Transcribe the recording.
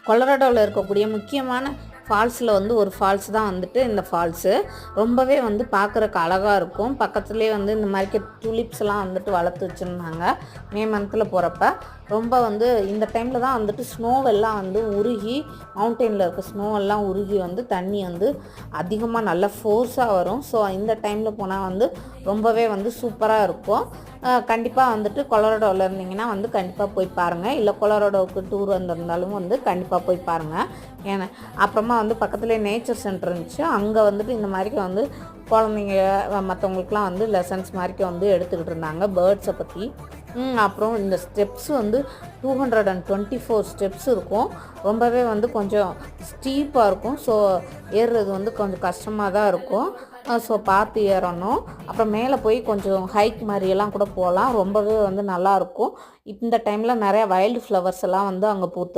கொலராடோவில் இருக்கக்கூடிய முக்கியமான ஃபால்ஸில் வந்து ஒரு ஃபால்ஸ் தான் வந்துட்டு இந்த ஃபால்ஸு. ரொம்பவே வந்து பார்க்குறக்கு அழகாக இருக்கும். பக்கத்துலேயே வந்து இந்த மாதிரி டூலிப்ஸ்லாம் வந்துட்டு வளர்த்து வச்சுருந்தாங்க. மே மந்தில் போகிறப்ப ரொம்ப வந்து இந்த டைமில் தான் வந்துட்டு ஸ்னோவெல்லாம் வந்து உருகி, மவுண்டெயினில் இருக்க ஸ்னோவெல்லாம் உருகி வந்து தண்ணி வந்து அதிகமாக நல்லா ஃபோர்ஸாக வரும். ஸோ இந்த டைமில் போனால் வந்து ரொம்பவே வந்து சூப்பராக இருக்கும். கண்டிப்பாக வந்துட்டு கொலராடோவில் இருந்தீங்கன்னா வந்து கண்டிப்பாக போய் பாருங்கள். இல்லை கொலராடோவுக்கு டூர் வந்திருந்தாலும் வந்து கண்டிப்பாக போய் பாருங்கள். ஏன்னா அப்புறமா வந்து பக்கத்துலேயே நேச்சர் சென்டர் இருந்துச்சு. அங்கே வந்துட்டு இந்த மாதிரி வந்து குழந்தைங்க மற்றவங்களுக்குலாம் வந்து லெசன்ஸ் மாதிரி வந்து எடுத்துக்கிட்டு இருந்தாங்க பேர்ட்ஸை பற்றி. அப்புறம் இந்த ஸ்டெப்ஸ் வந்து 224 ஸ்டெப்ஸ் இருக்கும். ரொம்பவே வந்து கொஞ்சம் ஸ்டீப்பாக இருக்கும். ஸோ ஏறுறது வந்து கொஞ்சம் கஷ்டமாக தான் இருக்கும். ஸோ பார்த்து ஏறணும். அப்புறம் மேலே போய் கொஞ்சம் ஹைக் மாதிரியெல்லாம் கூட போகலாம். ரொம்பவே வந்து நல்லாயிருக்கும். இந்த டைமில் நிறையா வைல்டு ஃப்ளவர்ஸ் எல்லாம் வந்து அங்கே பூத்து